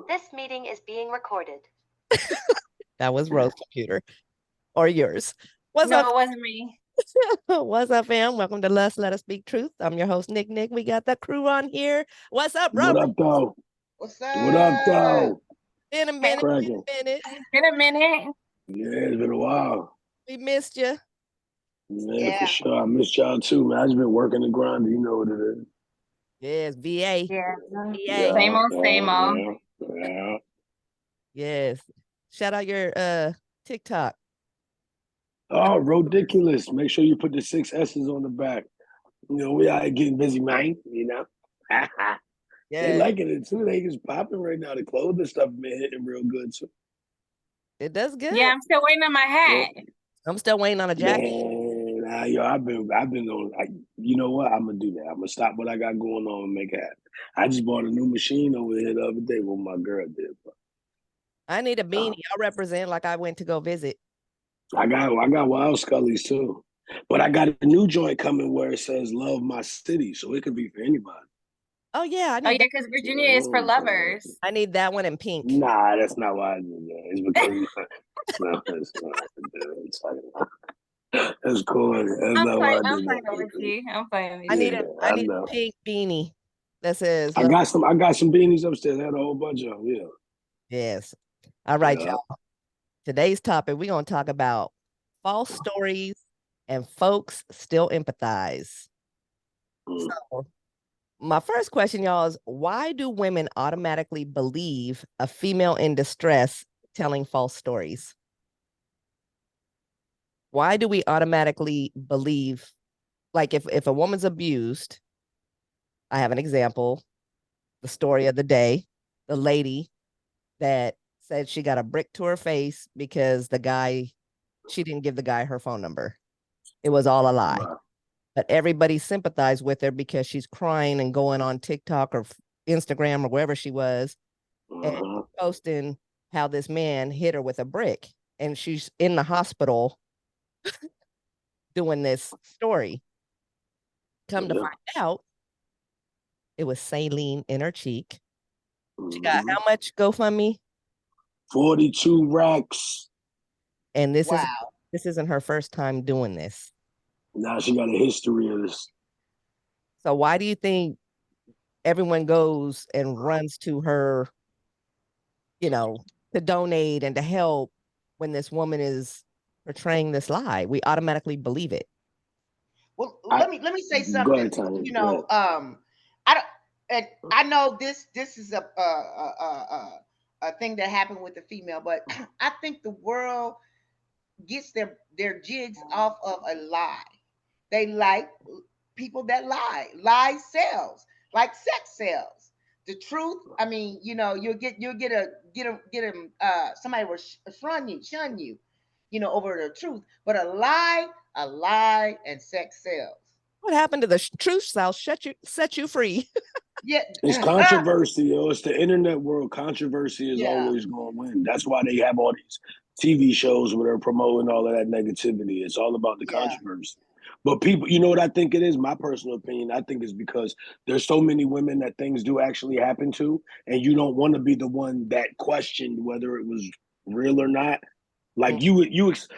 This meeting is being recorded. That was Rose computer or yours. What's No, up? it wasn't me. What's up, fam? Welcome to L.U.S.T. Let Us Speak Truth. I'm your host, Nick. We got the crew on here. What's up, bro? What up, though? What's What up, up? though? In a Hey, minute. Cracking. it's been a minute. Yeah, it's been a while. We missed you. Yeah, for sure. I missed y'all too, man. I just been working the grind. You know what it is. Yes, VA. Yeah. VA. Same old, same old. Yeah. Yes. Shout out your TikTok. Oh, ridiculous. Make sure you put the 6 S's on the back. You know, we out here getting busy, man. You know? They Yeah, liking it too. They just popping right now. The clothing stuff been hitting real good too. it does good. Yeah, I'm still waiting on my hat. I'm still waiting on a jacket. Man, yo, I've been on. You know what? I'm gonna do that. I'm gonna stop what I got going on and make it happen. I just bought a new machine over here the other day. What my girl did. But, I need a beanie. I'll represent like I went to go visit. I got wild scullies too, but I got a new joint coming where it says "Love My City," so it could be for anybody. Oh yeah, I Oh, need yeah, because Virginia is for lovers. I need that one in pink. Nah, that's not why I did that. It's because no, that's not. That's cool. That's not why I I'm did playing that. with you. I'm playing with I need you. I I need know. a pink beanie that says I love. got some. I got some beanies upstairs. I had a whole bunch of them. Yeah. Yes. All right, Yeah. y'all. Today's topic, we're gonna talk about false stories and folks still empathize. Mm. So my first question, y'all, is why do women automatically believe a female in distress telling false stories? Why do we automatically believe, like if a woman's abused, I have an example, the story of the day, the lady that said she got a brick to her face because she didn't give the guy her phone number. It was all a lie. Wow. But everybody sympathized with her because she's crying and going on TikTok or Instagram or wherever she was and posting how this man hit her with a brick. And she's in the hospital doing this story. Come to find out, it was saline in her cheek. She got how much GoFundMe? 42 racks. And this isn't her first time doing this. Now she got a history of this. So why do you think everyone goes and runs to her, to donate and to help when this woman is portraying this lie? We automatically believe it. Well, let me say something. I don't, and I know this is a thing that happened with the female, but I think the world gets their jigs off of a lie. They like people that lie. Lie sells, like sex sells. The truth, I mean, you'll get somebody will shun you, over the truth. But a lie, and sex sells. What happened to the truth shall set you free? Yeah, it's controversy, yo. It's the internet world. Controversy is always going to win. That's why they have all these TV shows where they're promoting all of that negativity. It's all about the controversy. But people, you know what I think it is? My personal opinion, I think it's because there's so many women that things do actually happen to, and you don't want to be the one that questioned whether it was real or not. Like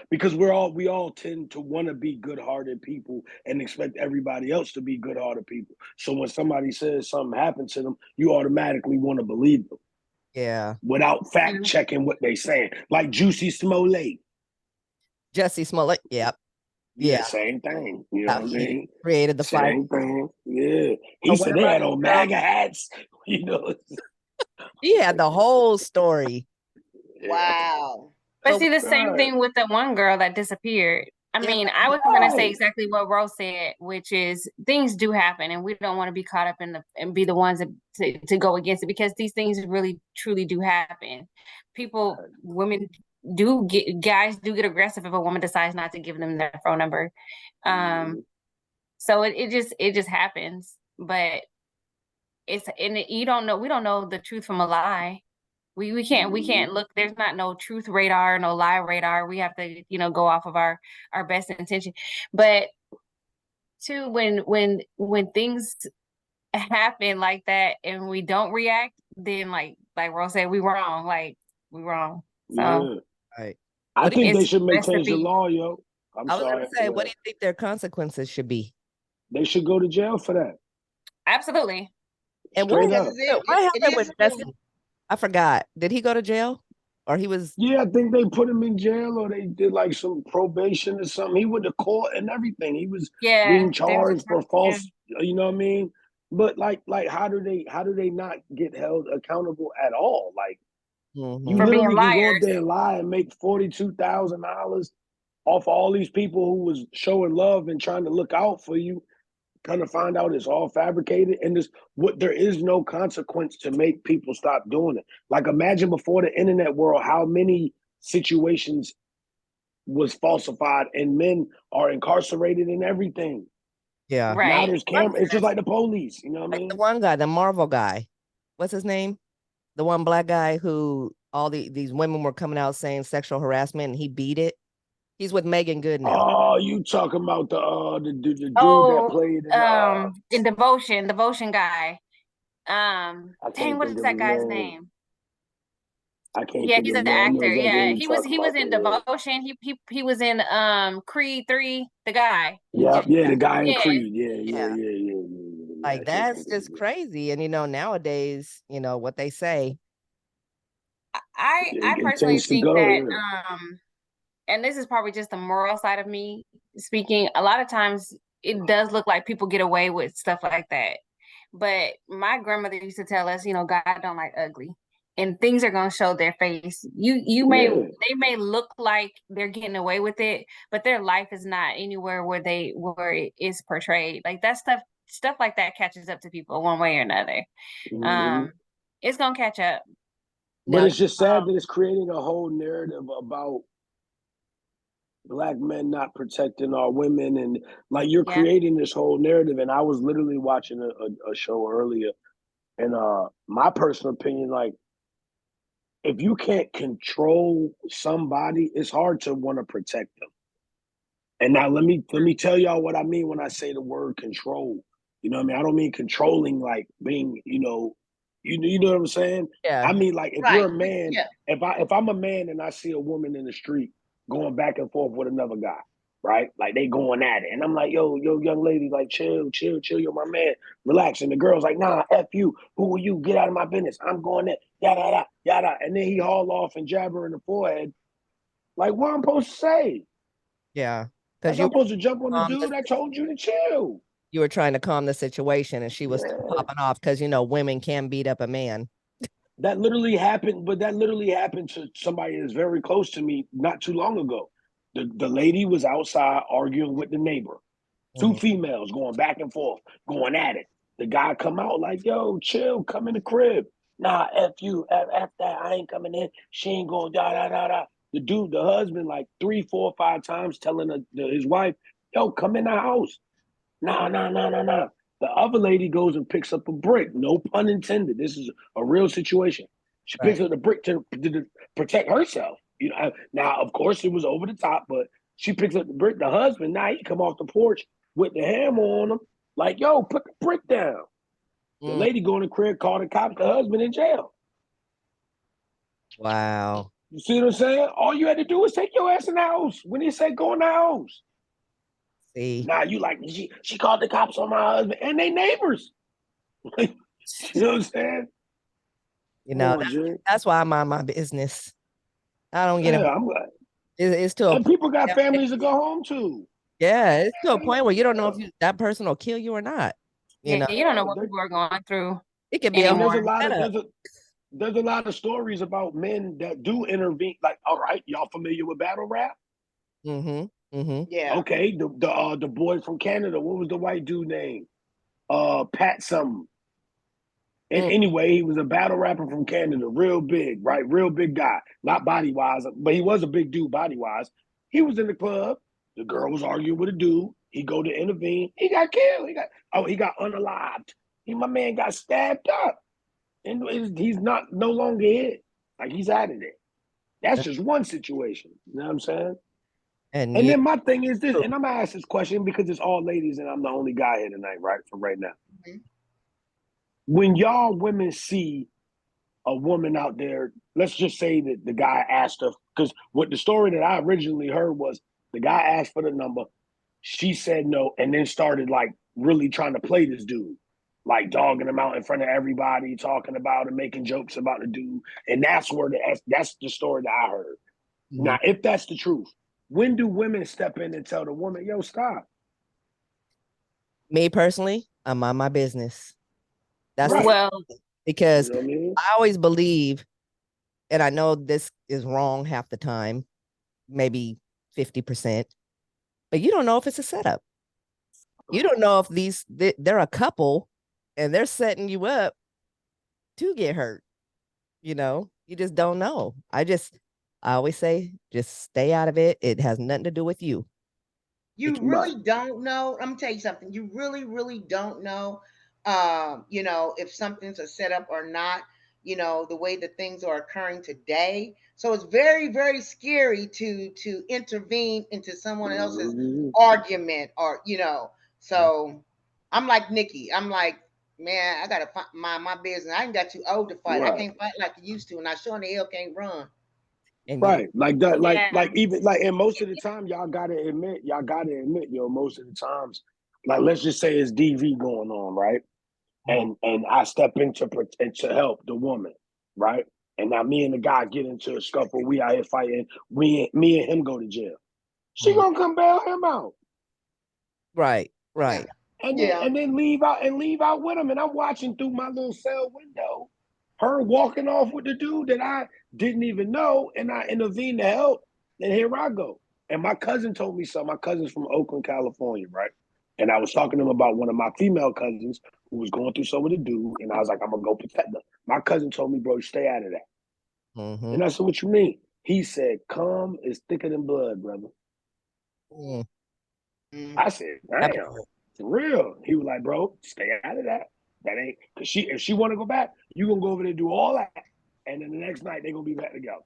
because we all tend to want to be good-hearted people and expect everybody else to be good-hearted people. So when somebody says something happened to them, you automatically want to believe them. Yeah. Without fact checking what they saying. Like Juicy Smollett. Jussie Smollett. Yep. Yeah, same thing. You know what I mean? Created the fight. Same thing. Yeah. He said they had on MAGA hats. He had the whole story. Wow. But see, the same thing with the one girl that disappeared. I mean, I was going to say exactly what Rose said, which is things do happen, and we don't want to be caught up and be the ones to go against it, because these things really, truly do happen. Guys do get aggressive if a woman decides not to give them their phone number. So it just happens, but we don't know the truth from a lie. We can't look. There's not no truth radar, no lie radar. We have to, go off of our best intention. But too, when things happen like that and we don't react, then like like Rose said, we wrong. Like we wrong. So Yeah. Right. I think they it's should make change the recipe. law, yo. I was sorry. gonna say, what do you think their consequences should be? They should go to jail for that. Absolutely. And what Straight up. happened with Justin? I forgot. Did he go to jail? Or he was Yeah, I think they put him in jail or they did like some probation or something. He went to court and everything. He was being charged for false, you know what I mean? But like how do they not get held accountable at all? Like you for literally being can go up liars. there and lie and make $42,000 off of all these people who was showing love and trying to look out for you. Kind of find out it's all fabricated, and there is no consequence to make people stop doing it. Like imagine before the internet world, how many situations was falsified and men are incarcerated and everything. Yeah. Right. Now there's camera. It's just like the police. You know what I Like mean? the one guy, the Marvel guy. What's his name? The one black guy who all these women were coming out saying sexual harassment and he beat it. He's with Megan Good now. Oh, you talking about the dude that played in Devotion guy. Dang, what is that guy's name? I can't. Yeah, he's an actor. Yeah, he was in Devotion. He was in Creed 3, the guy. Yeah, the guy in Creed. Yeah. Like that's just crazy. And nowadays, what they say. I personally think that and this is probably just the moral side of me speaking, a lot of times it does look like people get away with stuff like that. But my grandmother used to tell us, God don't like ugly. And things are gonna show their face. They may look like they're getting away with it, but their life is not anywhere where it is portrayed. Like that stuff like that catches up to people one way or another. It's gonna catch up. But it's just sad that it's creating a whole narrative about Black men not protecting our women, and like you're creating this whole narrative. And I was literally watching a show earlier, and my personal opinion, like if you can't control somebody, it's hard to want to protect them. And now let me tell y'all what I mean when I say the word control. You know what I mean? I don't mean controlling like being, you know what I'm saying? Yeah. I mean like if you're a man, if I'm a man and I see a woman in the street going back and forth with another guy, right? Like they going at it. And I'm like, yo, young lady, like chill, you're my man. Relax. And the girl's like, nah, F you. Who are you? Get out of my business. I'm going there. Yada, yada. And then he haul off and jab her in the forehead. Like what I'm supposed to say? Yeah. Because you're supposed to jump on the dude that told you to chill. You were trying to calm the situation and she was popping off because, women can beat up a man. That literally happened, but that literally happened to somebody that's very close to me not too long ago. The lady was outside arguing with the neighbor. Two females going back and forth, going at it. The guy come out like, yo, chill, come in the crib. Nah, F you, F that, I ain't coming in. She ain't going, da. The dude, the husband, like 3, 4, 5 times telling his wife, yo, come in the house. Nah. The other lady goes and picks up a brick. No pun intended. This is a real situation. She picks up the brick to protect herself. Now, of course, it was over the top, but she picks up the brick. The husband, now he come off the porch with the hammer on him, like, yo, put the brick down. The lady go in the crib, call the cops, the husband in jail. Wow. You see what I'm saying? All you had to do was take your ass in the house. When he said go in the house. See. Now you like she called the cops on my husband and they neighbors. You know what I'm saying? That's why I mind my business. I don't get it. I'm glad. It's to a and people got families to go home to. Yeah, it's to a point where you don't know if that person will kill you or not. You don't know what people are going through. It could be there's a lot of stories about men that do intervene. Like, all right, y'all familiar with battle rap? Yeah. Okay, the boy from Canada. What was the white dude name? Pat something. And anyway, he was a battle rapper from Canada, real big, right? Real big guy, not body wise, but he was a big dude body wise. He was in the club. The girl was arguing with a dude. He go to intervene. He got killed. He got unalived. My man got stabbed up, and he's no longer here. Like he's out of there. That's just one situation. You know what I'm saying? And then my thing is this, and I'm gonna ask this question because it's all ladies, and I'm the only guy here tonight, right? For right now. When y'all women see a woman out there, let's just say that the guy asked her, because what the story that I originally heard was the guy asked for the number, she said no, and then started like really trying to play this dude, like dogging him out in front of everybody, talking about and making jokes about the dude. And that's where that's the story that I heard. Mm-hmm. Now, if that's the truth, when do women step in and tell the woman, yo, stop? Me personally, I'm on my business. That's right. Well, because you know what I mean? I always believe, and I know this is wrong half the time, maybe 50%, but you don't know if it's a setup. You don't know if they're a couple and they're setting you up to get hurt. You know, you just don't know. I always say, just stay out of it. It has nothing to do with you. You really don't know. I'm gonna tell you something. You really, really don't know. You know, if something's a setup or not. You know, the way that things are occurring today. So it's very, very scary to intervene into someone else's argument, or So I'm like Nikki. I'm like, man, I gotta mind my business. I ain't got too old to fight. Right. I can't fight like I used to, and I sure in the hell can't run. And right, like that, like even like, and most of the time, y'all gotta admit, yo, most of the times, like let's just say it's DV going on, right? And I step in to help the woman, right? And now me and the guy get into a scuffle. We out here fighting. Me and him go to jail. She gonna come bail him out, right? Right. And then leave out with him. And I'm watching through my little cell window, her walking off with the dude that I didn't even know, and I intervened to help. And here I go. And my cousin told me something. My cousin's from Oakland, California, right? And I was talking to him about one of my female cousins who was going through some with a dude, and I was like, I'm gonna go protect her. My cousin told me, bro, stay out of that. Mm-hmm. And I said, what you mean? He said, calm is thicker than blood, brother. I said, damn, for real. He was like, bro, stay out of that. That ain't, because if she want to go back, you gonna go over there and do all that, and then the next night they gonna be back together.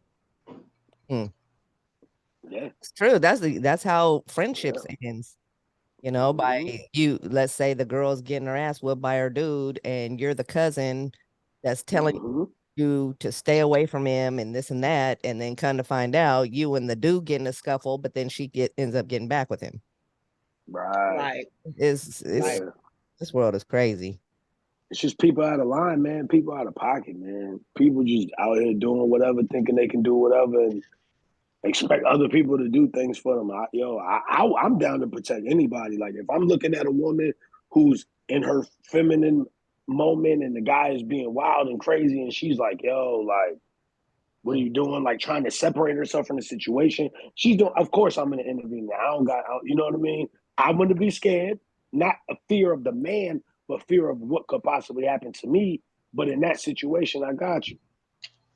Yeah, it's true. That's how friendships ends. You know, by you, let's say the girl's getting her ass whipped by her dude, and you're the cousin that's telling you to stay away from him and this and that, and then come to find out you and the dude get in a scuffle, but then she ends up getting back with him. Right. This world is crazy. It's just people out of line, man. People out of pocket, man. People just out here doing whatever, thinking they can do whatever, and expect other people to do things for them. I'm down to protect anybody. Like if I'm looking at a woman who's in her feminine moment and the guy is being wild and crazy, and she's like, yo, like, what are you doing? Like trying to separate herself from the situation. She's doing, of course I'm gonna intervene. You know what I mean? I'm gonna be scared, not a fear of the man, but fear of what could possibly happen to me. But in that situation, I got you.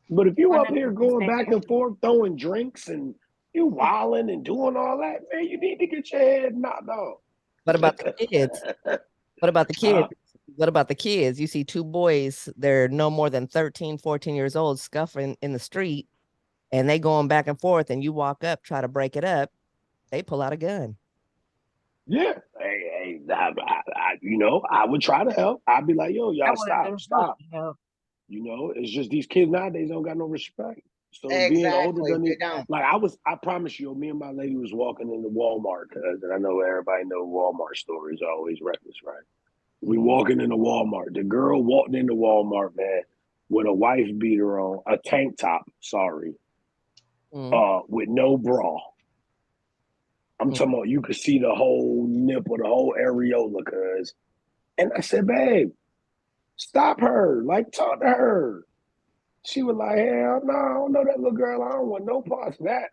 But if you 100%. Up here going back and forth, throwing drinks and you wilding and doing all that, man, you need to get your head knocked off. What about the kids? What about the kids? What about the kids? You see two boys, they're no more than 13, 14 years old, scuffling in the street, and they going back and forth, and you walk up, try to break it up, they pull out a gun. Yeah. Hey, I would try to help. I'd be like, yo, y'all stop. You know, it's just these kids nowadays don't got no respect. So being older than me, like I promise you, me and my lady was walking into Walmart, and I know everybody know Walmart stories are always reckless, right? We walking into Walmart. The girl walked into Walmart, man, with a wife beater on, a tank top, with no bra. I'm talking about you could see the whole nipple, the whole areola, cuz. And I said, babe, stop her. Like, talk to her. She was like, hell no, I don't know that little girl. I don't want no parts of that.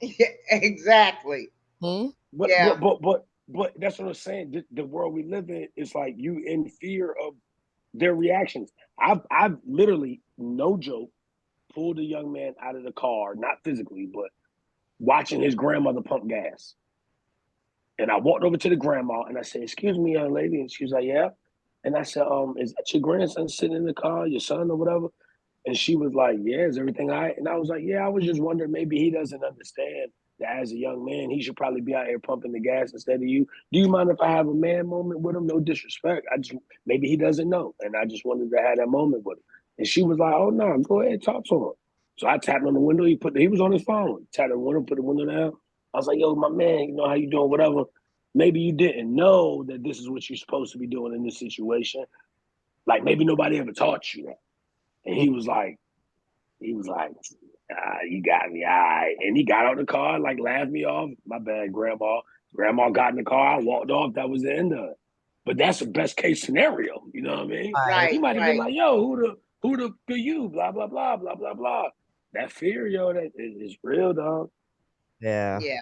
Yeah, exactly. But that's what I'm saying. The world we live in is like you in fear of their reactions. I've literally, no joke, pulled a young man out of the car, not physically, but watching his grandmother pump gas. And I walked over to the grandma and I said, excuse me, young lady. And she was like, yeah. And I said, is that your grandson sitting in the car, your son or whatever? And she was like, yeah, is everything all right? And I was like, yeah, I was just wondering, maybe he doesn't understand that as a young man, he should probably be out here pumping the gas instead of you. Do you mind if I have a man moment with him? No disrespect. Maybe he doesn't know. And I just wanted to have that moment with him. And she was like, oh, no, go ahead, talk to him. So I tapped on the window. He was on his phone. Tapped on the window, put the window down. I was like, yo, my man, you know how you doing, whatever. Maybe you didn't know that this is what you're supposed to be doing in this situation. Like, maybe nobody ever taught you that. And he was like, you got me, all right. And he got out the car, like, laughed me off. My bad, Grandma. Grandma got in the car. I walked off. That was the end of it. But that's the best case scenario. You know what I mean? Right. He might have been like, yo, who the you? Blah, blah, blah, blah, blah, blah. That fear, yo, that is real, dog. Yeah. Yeah.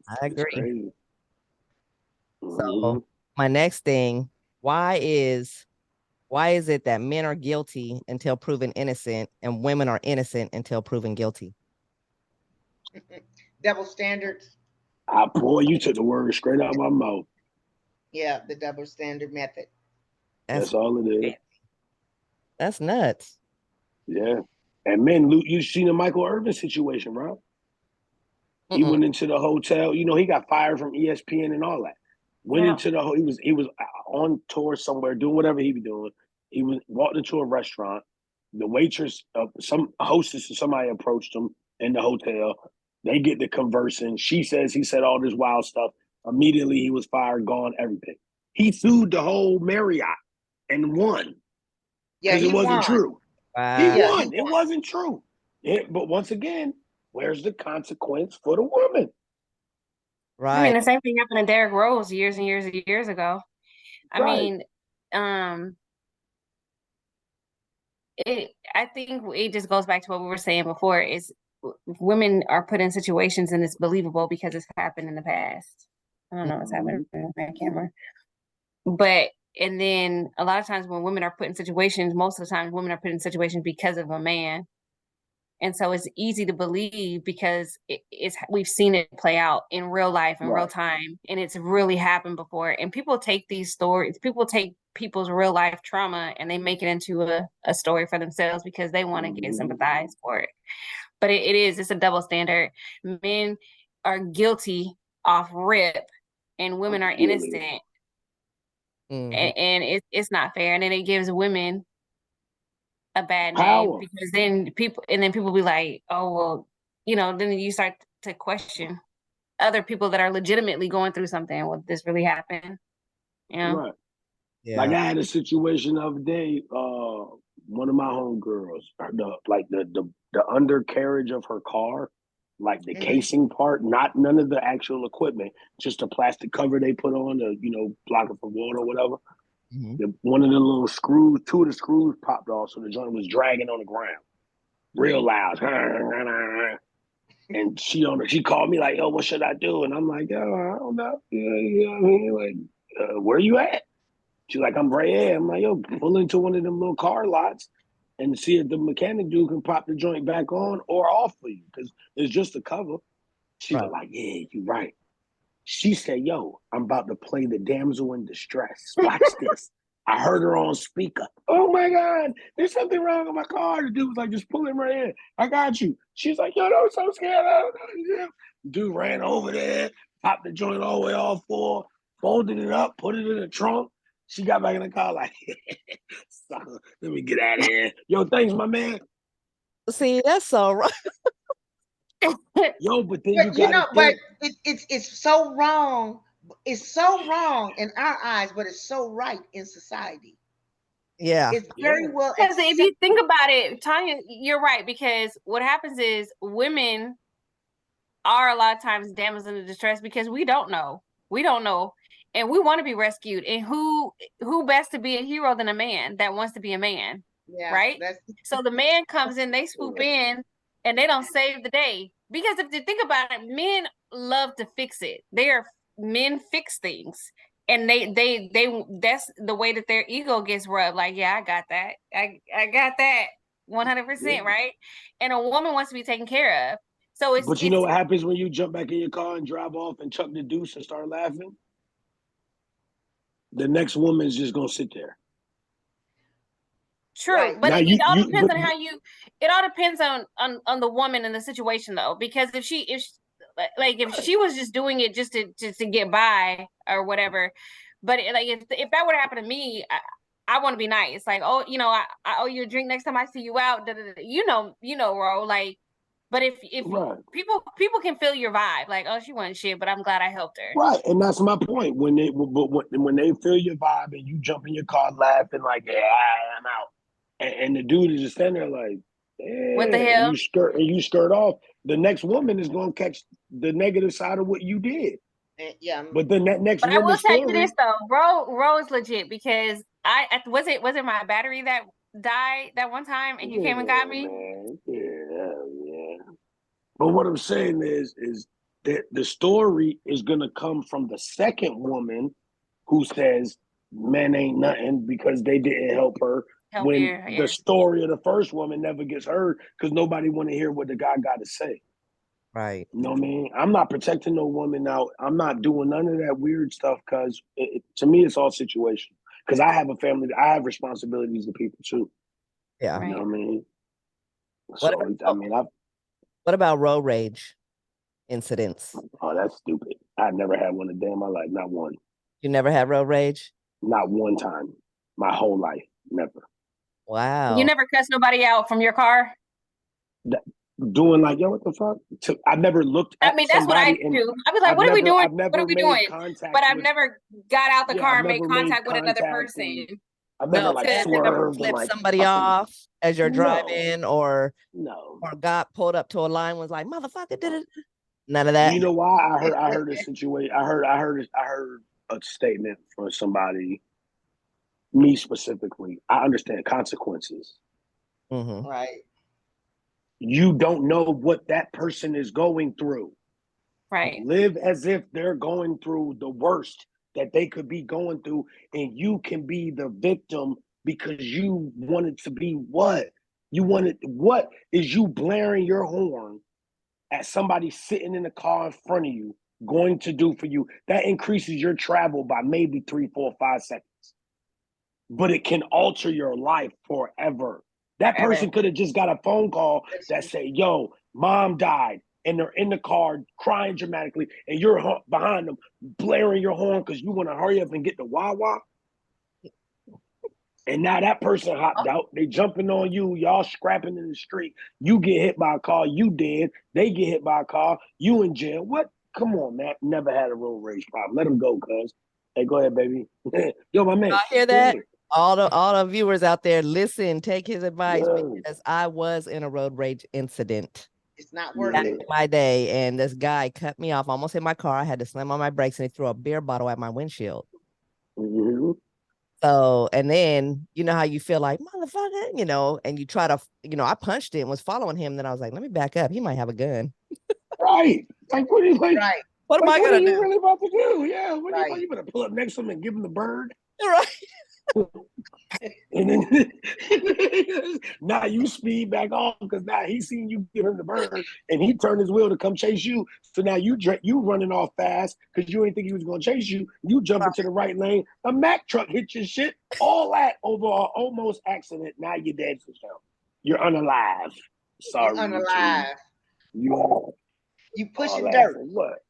I agree. It's crazy. So my next thing, why is it that men are guilty until proven innocent and women are innocent until proven guilty? Double standards. Boy, you took the word straight out of my mouth. Yeah, the double standard method. That's all it is. That's nuts. Yeah. And men, you seen the Michael Irvin situation, bro? He went into the hotel. You know, he got fired from ESPN and all that. Went into the he was on tour somewhere doing whatever he be doing. He walked into a restaurant. The waitress, some hostess or somebody approached him in the hotel. They get to conversing. She says he said all this wild stuff. Immediately he was fired, gone, everything. He sued the whole Marriott and won. Yeah, because it wasn't true. Wow. He won. It wasn't true. But once again, where's the consequence for the woman? Right. I mean, the same thing happened to Derrick Rose years and years and years ago. I mean, I think it just goes back to what we were saying before, is women are put in situations and it's believable because it's happened in the past. I don't know what's happening with my camera. But, and then a lot of times when women are put in situations, most of the time women are put in situations because of a man. And so it's easy to believe because we've seen it play out in real life, in real time, and it's really happened before. And people take these stories, people take people's real life trauma and they make it into a story for themselves because they want to get sympathized for it. But it's a double standard. Men are guilty off rip and women are innocent. And it's not fair. And then it gives women a bad name because then people be like, oh, well, you know, then you start to question other people that are legitimately going through something. Will this really happen? You know? Right. Yeah. Like I had a situation the other day, one of my homegirls, the undercarriage of her car, like the casing part, none of the actual equipment, just a plastic cover they put on to, block it from water or whatever. One of the little screws, two of the screws popped off, so the joint was dragging on the ground, real loud. And she called me like, "Yo, what should I do?" And I'm like, "Yo, I don't know. You know what I mean? Like, where you at?" She's like, "I'm right here." I'm like, "Yo, pull into one of them little car lots and see if the mechanic dude can pop the joint back on or off for you, because it's just a cover." She was like, "Yeah, you're right." She said, "Yo, I'm about to play the damsel in distress. Watch this." I heard her on speaker. "Oh my God, there's something wrong with my car." The dude was like, "Just pull him right in. I got you." She's like, "Yo, I'm so scared." Dude ran over there, popped the joint all the way off for, folded it up, put it in the trunk. She got back in the car like, "Sucker, let me get out of here." Yo, thanks, my man. See, that's so right. Yo, but then it's so wrong. It's so wrong in our eyes, but it's so right in society. Yeah. It's very well. Because if you think about it, Tanya, you're right, because what happens is women are a lot of times damsels in distress because we don't know. And we want to be rescued. And who best to be a hero than a man that wants to be a man? Yeah, right? So the man comes in, they swoop in, and they don't save the day. Because if you think about it, men love to fix it. Men fix things. And they that's the way that their ego gets rubbed. Like, yeah, I got that. I got that 100%, right? And a woman wants to be taken care of. So but you know what happens when you jump back in your car and drive off and chuck the deuce and start laughing? The next woman's just gonna sit there. True, right. But it all depends on how you. It all depends on the woman and the situation, though, because if she was just doing it just to get by or whatever, but if that would happen to me, I want to be nice. Like, oh, I owe you a drink next time I see you out. Da, da, da. Ro. Like, but if right. people can feel your vibe, like, oh, she wasn't shit, but I'm glad I helped her. Right, and that's my point. When they feel your vibe and you jump in your car laughing like, yeah, I'm out, and the dude is just standing there like, yeah, What the hell? and you skirt off, the next woman is going to catch the negative side of what you did. Yeah, but then that next. But I will tell you this though, Ro is legit because was it my battery that died that one time and you came and got me? Man. Yeah. But what I'm saying is that the story is gonna come from the second woman who says men ain't nothing because they didn't help her. The story of the first woman never gets heard because nobody want to hear what the guy got to say. Right. You know what I mean? I'm not protecting no woman out. I'm not doing none of that weird stuff because to me, it's all situational. Because I have a family. I have responsibilities to people too. Yeah. You know what I mean? So, what about road rage incidents? Oh, that's stupid. I never had one a day in my life. Not one. You never had road rage? Not one time. My whole life. Never. Wow. You never cussed nobody out from your car? Doing like, yo, what the fuck? I never looked at that's what I do. I was like, what are we doing? What are we doing? But I've never got out the car and made contact with another person. I've never swerved flipped somebody off as you're driving or got pulled up to a line was like, motherfucker, did it? None of that. You know why? I heard a situation. I heard a statement from somebody, me specifically. I understand consequences. Mm-hmm. Right. You don't know what that person is going through. Right. Live as if they're going through the worst that they could be going through, and you can be the victim because you wanted to be what? What is you blaring your horn at somebody sitting in the car in front of you going to do for you? That increases your travel by maybe 3, 4, 5 seconds. But it can alter your life forever. That person could have just got a phone call that said, yo, mom died. And they're in the car crying dramatically. And you're behind them blaring your horn because you want to hurry up and get the Wawa. And now that person hopped out. They jumping on you. Y'all scrapping in the street. You get hit by a car. You dead. They get hit by a car. You in jail. What? Come on, man. Never had a road rage problem. Let him go, cuz. Hey, go ahead, baby. Yo, my man. I hear that? All the viewers out there, listen, take his advice because I was in a road rage incident. It's not worth it. My day, and this guy cut me off, almost hit my car. I had to slam on my brakes, and he threw a beer bottle at my windshield. Mm-hmm. So, and then you know how you feel like motherfucker, and you try to, I punched it and was following him. Then I was like, let me back up. He might have a gun. Right. Like, what are you like? Right. What am I gonna do? What are you really about to do? Yeah. What are you gonna pull up next to him and give him the bird? Right. And then now you speed back off because now he seen you give him the bird and he turned his wheel to come chase you. So now you running off fast because you didn't think he was gonna chase you. You jump into the right lane. A Mack truck hit your shit. All that over an almost accident. Now you're dead for sure. You're unalive. Sorry. You're unalive. You pushing dirt. What?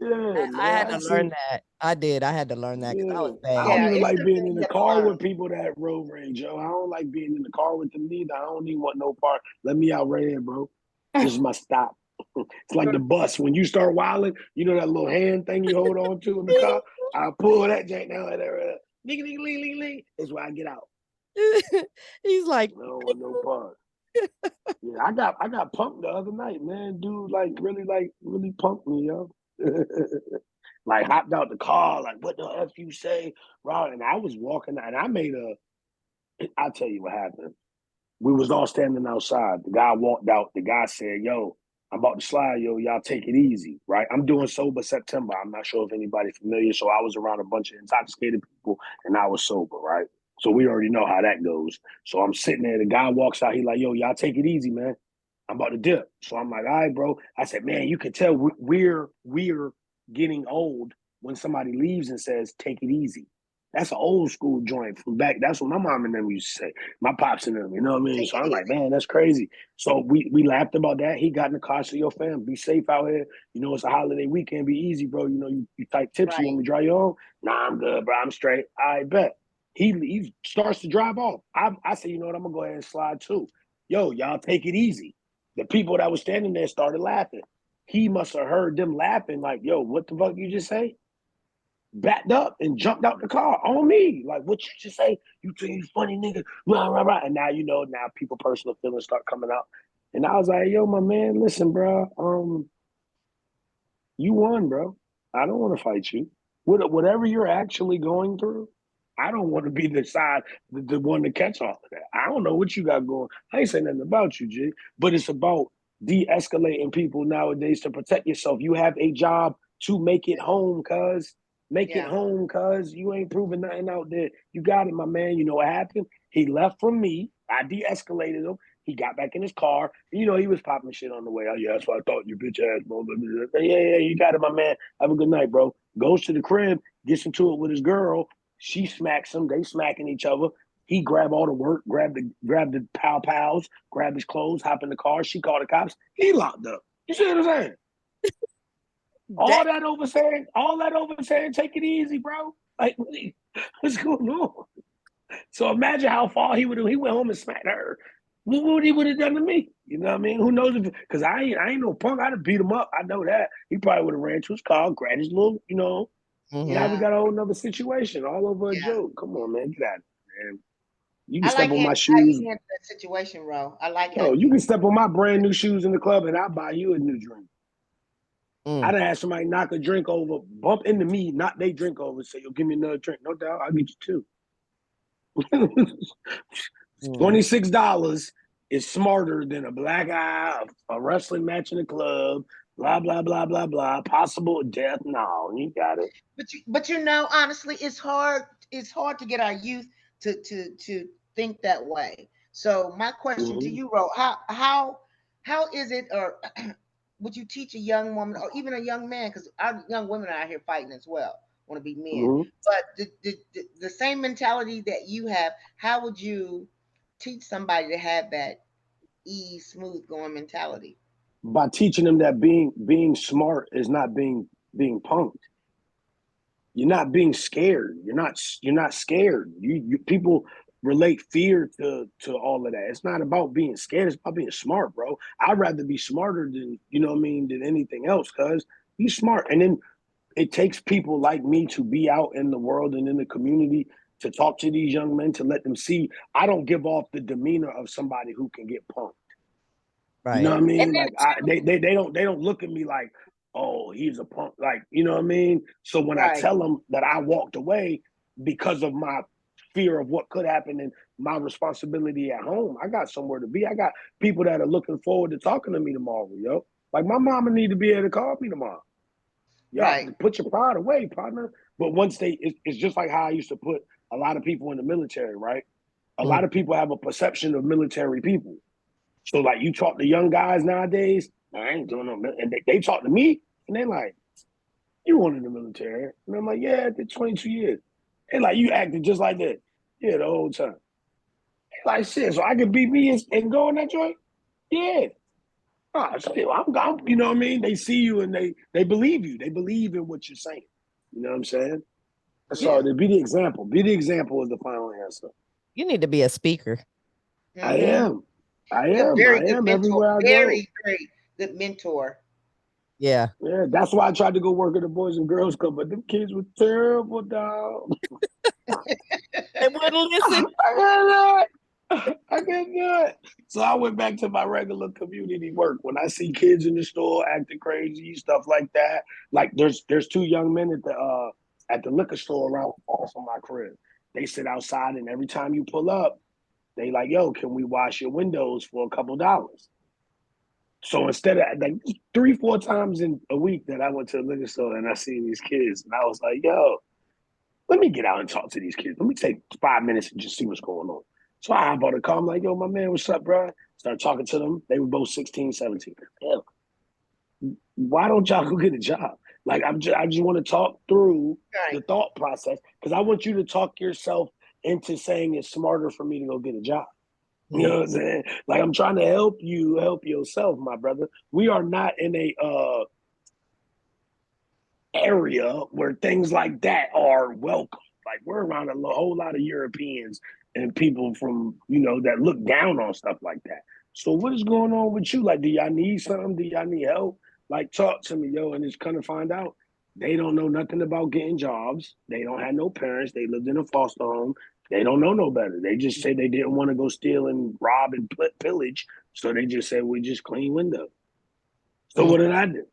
Yeah, I had to learn that. I did. I had to learn that because I was bad. I don't even like being in the car with people that road rage, yo. I don't like being in the car with them neither. I don't even want no part. Let me out right here, bro. This is my stop. It's like the bus. When you start wilding, you know that little hand thing you hold on to in the car? I pull that jank down there. Ling. That's where I get out. He's like, I don't want no part. Yeah, I got punked the other night, man. Dude, really punked me, yo. Like hopped out the car, like what the F you say, bro? And I was walking and I'll tell you what happened. We was all standing outside. The guy walked out. The guy said, yo, I'm about to slide, yo, y'all take it easy, right? I'm doing sober September. I'm not sure if anybody's familiar. So I was around a bunch of intoxicated people and I was sober, right? So we already know how that goes. So I'm sitting there. The guy walks out. He like, yo, y'all take it easy, man. I'm about to dip. So I'm like, all right, bro. I said, man, you can tell we're getting old when somebody leaves and says, take it easy. That's an old school joint from back. That's what my mom and them used to say. My pops and them, you know what I mean? So I'm like, man, that's crazy. So we laughed about that. He got in the car, said, yo, fam, be safe out here. You know, it's a holiday weekend. Be easy, bro. You know, you type tips. You want me to drive you home? Nah, I'm good, bro. I'm straight. I bet. He starts to drive off. I say, you know what, I'm gonna go ahead and slide too. Yo, y'all take it easy. The people that was standing there started laughing. He must have heard them laughing, like, yo, what the fuck you just say? Backed up and jumped out the car on me. Like, what you just say? You funny nigga, rah, rah, rah. And now, now people personal feelings start coming out. And I was like, yo, my man, listen, bro, you won, bro. I don't want to fight you. Whatever you're actually going through, I don't want to be the one to catch all of that. I don't know what you got going. I ain't saying nothing about you, G, but it's about de-escalating people nowadays to protect yourself. You have a job to make it home, cuz. Make it home, cuz. You ain't proving nothing out there. You got it, my man. You know what happened? He left from me. I de-escalated him. He got back in his car. He was popping shit on the way. Oh, yeah, that's what I thought, you bitch ass, bro. Yeah, you got it, my man. Have a good night, bro. Goes to the crib, gets into it with his girl. She smacks him. They smacking each other. He grabbed all the work, grabbed the pals, grabbed his clothes, hop in the car. She called the cops. He locked up. You see what I'm saying? all that over saying, take it easy, bro. Like, what's going on? So imagine how far he would have. He went home and smacked her. What would he would have done to me? You know what I mean? Who knows? Because I ain't no punk. I'd have beat him up. I know that. He probably would have ran to his car, grabbed his little, Now we got a whole nother situation all over a joke. Come on, man. Get out of here, man. You can step on my shoes. That situation, Ro. I like it. Oh, you can step on my brand new shoes in the club and I'll buy you a new drink. I done had somebody knock a drink over, bump into me, knock their drink over, say, yo, give me another drink. No doubt, I'll get you two. $26 is smarter than a black eye, a wrestling match in the club, blah, blah, blah, blah, blah. Possible death. No, you got it. But honestly, it's hard to get our youth to think that way. So my question to you, Ro, how is it, or would you teach a young woman or even a young man, because our young women are out here fighting as well, want to be men, but the same mentality that you have, how would you teach somebody to have that ease, smooth going mentality? By teaching them that being smart is not being punked. You're not being scared. You're not scared. You people relate fear to all of that. It's not about being scared. It's about being smart, bro. I'd rather be smarter than than anything else. Cause be smart, and then it takes people like me to be out in the world and in the community to talk to these young men, to let them see I don't give off the demeanor of somebody who can get punked. Right. You know what I mean? Like they don't look at me like, oh, he's a punk. Like, you know what I mean? So when I tell them that I walked away because of my fear of what could happen and my responsibility at home, I got somewhere to be. I got people that are looking forward to talking to me tomorrow, yo. Like my mama need to be able to call me tomorrow. Yo, put your pride away, partner. But once it's just like how I used to put a lot of people in the military, right? A lot of people have a perception of military people. So like you talk to young guys nowadays, I ain't doing no, and they talk to me and they're like, you weren't in the military. And I'm like, yeah, I did 22 years. And like, you acted just like that. Yeah, the whole time. Like, shit, so I could beat me and go in that joint? Yeah. Oh, still, I'm, you know what I mean? They see you and they believe you. They believe in what you're saying. You know what I'm saying? That's all. Be the example. Be the example is the final answer. You need to be a speaker. I am. I am everywhere I go. Very good mentor. Yeah. Yeah, that's why I tried to go work at the Boys and Girls Club, but them kids were terrible, dog. They wouldn't listen. I can't do it. So I went back to my regular community work. When I see kids in the store acting crazy, stuff like that. Like there's two young men at the liquor store around from my crib. They sit outside, and every time you pull up, they like, yo, can we wash your windows for a couple dollars? So instead of like 3-4 times in a week that I went to the liquor store and I seen these kids, and I was like, yo, let me get out and talk to these kids. Let me take 5 minutes and just see what's going on. So I hop on the car. I'm like, yo, my man, what's up, bro? Start talking to them. They were both 16, 17. Hell, why don't y'all go get a job? Like, I just want to talk through the thought process, because I want you to talk yourself into saying it's smarter for me to go get a job. You know what I'm saying? Like, I'm trying to help you help yourself, my brother. We are not in a area where things like that are welcome. Like we're around a whole lot of Europeans and people from, that look down on stuff like that. So what is going on with you? Like, do y'all need something? Do y'all need help? Like, talk to me, yo. And it's kind of find out they don't know nothing about getting jobs. They don't have no parents. They lived in a foster home. They don't know no better. They just said they didn't want to go steal and rob and pillage. So they just said, we just clean windows. So what did I do?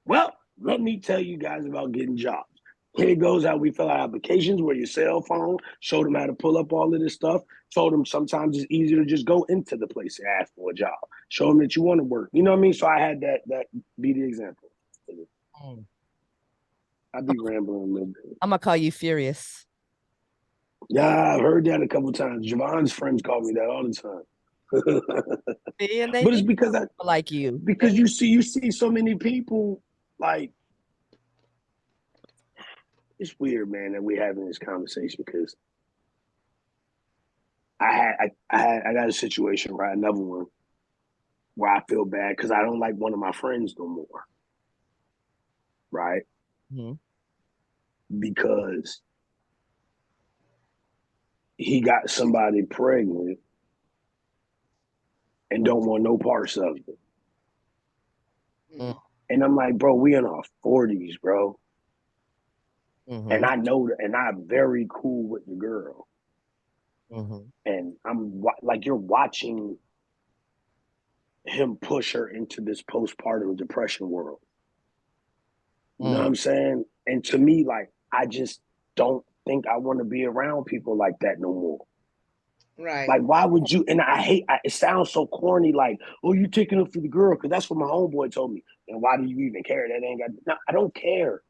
Well, let me tell you guys about getting jobs. Here goes how we fill out applications with your cell phone, showed them how to pull up all of this stuff, told them sometimes it's easier to just go into the place and ask for a job. Show them that you want to work. You know what I mean? So I had that be the example. I'd be rambling a little bit. I'm going to call you Furious. Yeah, I've heard that a couple of times. Javon's friends call me that all the time. But it's because I like you. Because you see so many people like it's weird, man, that we're having this conversation because I got a situation, right? Another one where I feel bad because I don't like one of my friends no more. Right? Because he got somebody pregnant and don't want no parts of it. And I'm like, bro, we in our 40s, bro. And I know that, and I'm very cool with the girl. And I'm like, you're watching him push her into this postpartum depression world. You know what I'm saying? And to me, like, I just don't think I want to be around people like that no more. Right. Like, why would you? And it sounds so corny, like, oh, you taking up for the girl, because that's what my homeboy told me. And why do you even care? That ain't got, no, I don't care.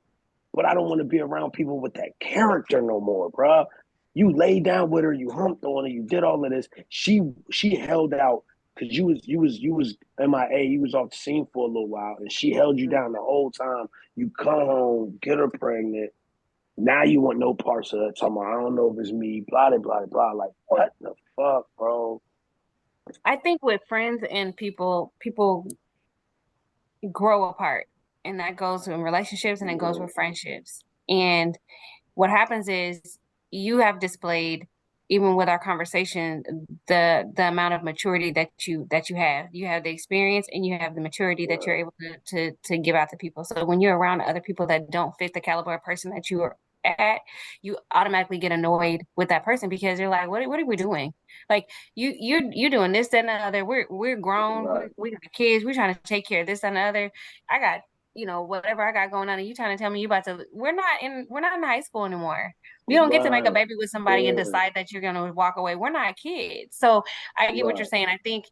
But I don't want to be around people with that character no more, bro. You laid down with her, you humped on her, you did all of this. She held out because you was MIA, you was off the scene for a little while, and she held you down the whole time. You come home, get her pregnant. Now you want no parts of that. Talking about, I don't know if it's me, blah, blah, blah, blah. Like, what the fuck, bro? I think with friends and people grow apart, and that goes in relationships and it goes with friendships. And what happens is you have displayed, even with our conversation, the amount of maturity that you have. You have the experience and you have the maturity that you're able to give out to people. So when you're around other people that don't fit the caliber of person that you are at, you automatically get annoyed with that person because you're like, what are we doing? Like you're doing this, that, and the other. We're grown, Right. we got kids, we're trying to take care of this and the other. I got, whatever I got going on, and you trying to tell me you about to, we're not in high school anymore. You don't get to make a baby with somebody and decide that you're going to walk away. We're not kids. So I get what you're saying. I think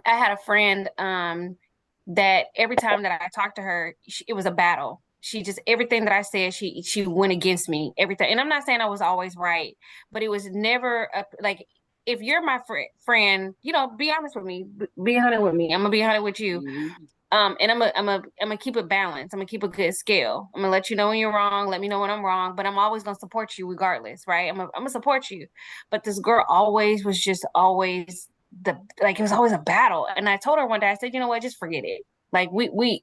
I had a friend that every time that I talked to her, it was a battle. She just, everything that I said, she went against me, everything. And I'm not saying I was always right, but it was never like, if you're my friend, be honest with me, be honest with me. I'm gonna be honest with you. And I'm gonna keep it balanced. I'm gonna keep a good scale. I'm gonna let you know when you're wrong. Let me know when I'm wrong. But I'm always gonna support you regardless, right? I'm gonna support you. But this girl always was just always it was always a battle. And I told her one day, I said, you know what, just forget it. Like we're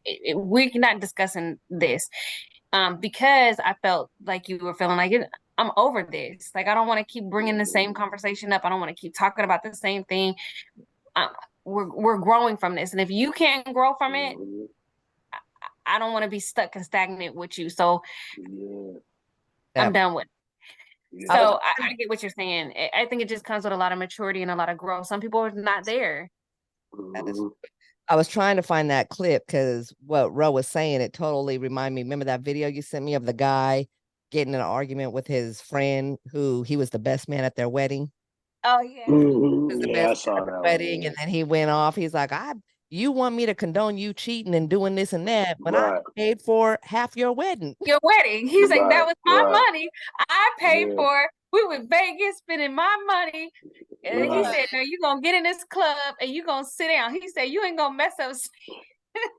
not discussing this, because I felt like you were feeling like it. I'm over this. Like I don't want to keep bringing the same conversation up. I don't want to keep talking about the same thing. We're growing from this, and if you can't grow from it, I don't want to be stuck and stagnant with you. So I'm done with it. So I get what you're saying. I think it just comes with a lot of maturity and a lot of growth. Some people are not there. I was trying to find that clip because what Ro was saying, it totally reminded me. Remember that video you sent me of the guy getting in an argument with his friend who he was the best man at their wedding? Oh yeah. I saw that wedding, and then he went off. He's like, you want me to condone you cheating and doing this and that, but I paid for half your wedding. Your wedding. He's like, that was my money. I paid for it. We were Vegas spending my money. And he said, no, you're going to get in this club and you're going to sit down. He said, you ain't going to mess up.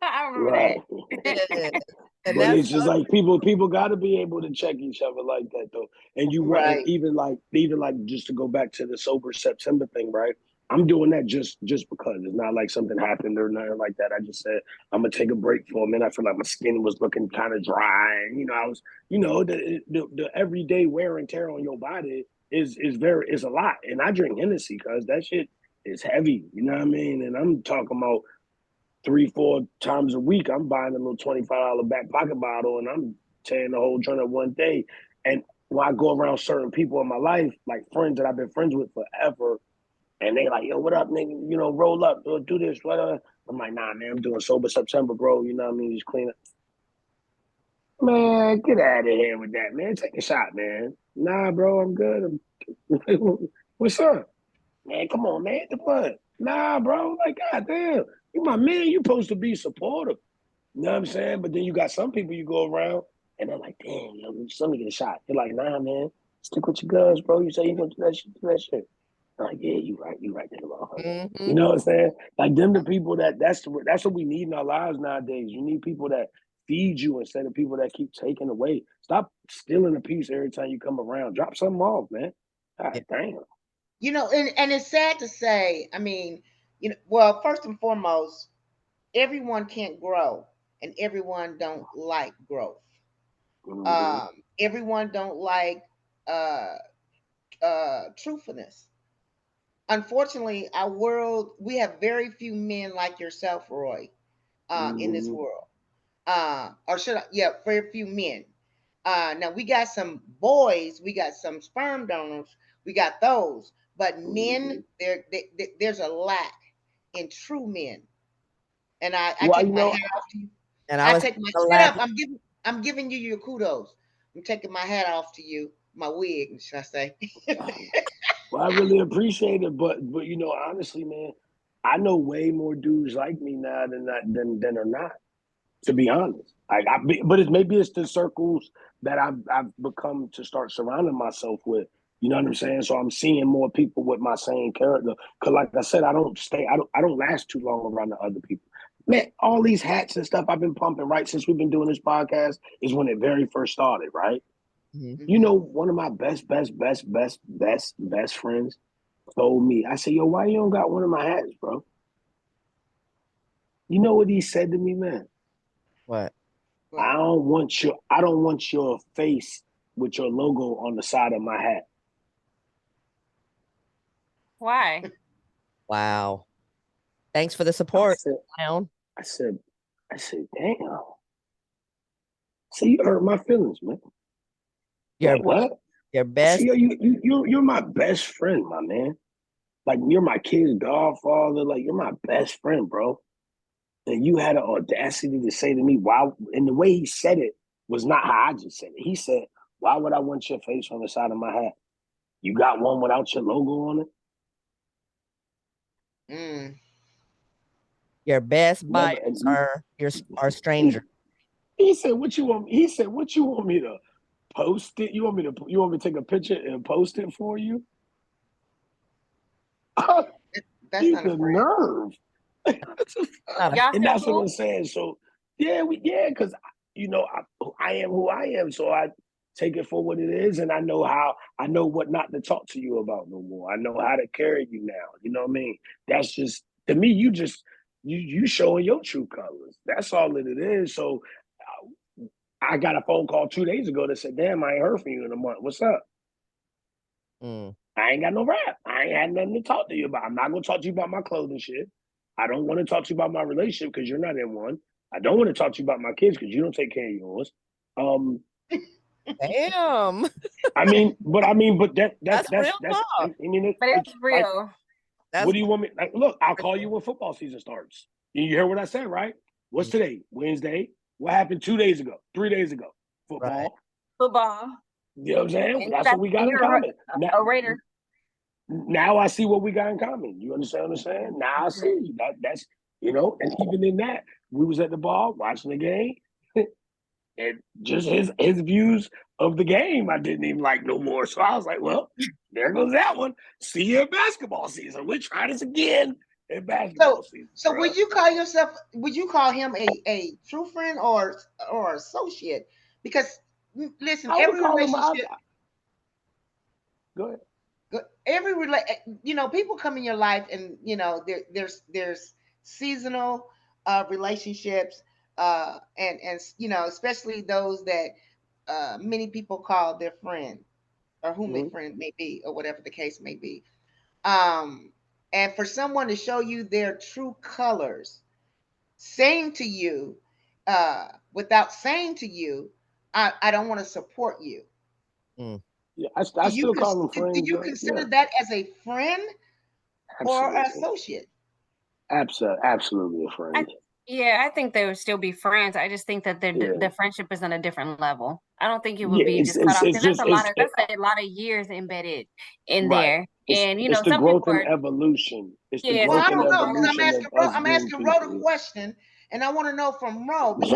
I remember that. But it's just like people got to be able to check each other like that, though. And you right. Even like just to go back to the sober September thing, right? I'm doing that just because. It's not like something happened or nothing like that. I just said I'm gonna take a break for a minute. I feel like my skin was looking kind of dry, and I was, the everyday wear and tear on your body is a lot. And I drink Hennessy because that shit is heavy. You know what I mean? And I'm talking about 3-4 times a week. I'm buying a little $25 back pocket bottle, and I'm tearing the whole joint up one day. And when I go around certain people in my life, like friends that I've been friends with forever. And they like, yo, what up, nigga? Roll up, do this, whatever. I'm like, nah, man, I'm doing sober September, bro. You know what I mean? Just clean up. Man, get out of here with that, man. Take a shot, man. Nah, bro, I'm good. What's up? Man, come on, man. The fuck? Nah, bro. Like, goddamn. You my man. You supposed to be supportive. You know what I'm saying? But then you got some people you go around and they're like, damn, yo, just let me get a shot. You're like, nah, man. Stick with your guns, bro. You say you gonna do that shit. Like, yeah, you right, Mm-hmm. You know what I'm saying? Like them the people that's what we need in our lives nowadays. You need people that feed you instead of people that keep taking away. Stop stealing a piece every time you come around. Drop something off, man. God damn. And it's sad to say, I mean, well, first and foremost, everyone can't grow and everyone don't like growth. Mm-hmm. Everyone don't like truthfulness. Unfortunately, our world, we have very few men like yourself, Roy, in this world. Or should I, yeah, very few men. Now we got some boys, we got some sperm donors, we got those, but men, there's a lack in true men. And I Well, take my hat off to you. And I take my shut up. I'm giving you your kudos. I'm taking my hat off to you, my wig, should I say? Well, I really appreciate it, but honestly, man, I know way more dudes like me now than are not. To be honest, but maybe it's the circles that I've become to start surrounding myself with. You know what I'm saying? So I'm seeing more people with my same character. Cause like I said, I don't last too long around the other people. Man, all these hats and stuff I've been pumping right since we've been doing this podcast is when it very first started, right? Mm-hmm. You know, one of my best friends told me, I said, yo, why you don't got one of my hats, bro? You know what he said to me, man? What? I don't want your face with your logo on the side of my hat. Why? Wow. Thanks for the support. I said, damn. See, you hurt my feelings, man. What? Your best. See, you're my best friend, my man. Like, you're my kid's godfather. Like, you're my best friend, bro. And you had the audacity to say to me, wow. And the way he said it was not how I just said it. He said, why would I want your face on the side of my hat? You got one without your logo on it? Your best buyers are strangers. He said, "What you want?" He said, "What you want me to post it? You want me to take a picture and post it for you?" That's not a nerve. And that's cool? what I'm saying. So because I am who I am, so I take it for what it is, and I know what not to talk to you about no more. I know how to carry you now. You know what I mean? That's just, to me, you showing your true colors. That's all that it is. So I got a phone call 2 days ago that said, damn, I ain't heard from you in a month. What's up? I ain't got no rap. I ain't had nothing to talk to you about. I'm not going to talk to you about my clothing shit. I don't want to talk to you about my relationship because you're not in one. I don't want to talk to you about my kids because you don't take care of yours. Damn. But that's real talk. But it's real. Like, what do you want me? Like, look, I'll call you when football season starts. You hear what I said, right? What's today? Wednesday. What happened 2 days ago? 3 days ago? Football. Right. Football. You know what I'm saying? That's what we got in common. A Raider. Now I see what we got in common. You understand what I'm saying? Now I see that's and even in that, we was at the bar watching the game, and just his views of the game I didn't even like no more. So I was like, well, there goes that one. See you in basketball season. We'll try this again in basketball season. So would you call him a true friend or associate? Because listen, every relationship. Go ahead. people come in your life, and there's seasonal relationships, and especially those that many people call their friend, or whom their friend may be, or whatever the case may be. And for someone to show you their true colors, saying to you, without saying to you, I don't want to support you. Yeah, I still call them Do friends. you consider that as a friend or associate? Absolutely a friend. I think they would still be friends. I just think that the friendship is on a different level. I don't think it would be just cut off, because that's a lot of years embedded in there. And it's the some growth people and evolution. It's the Well, growth I and don't know, because evolution of us I'm being asking Ro the people. question, and I want to know from Ro, because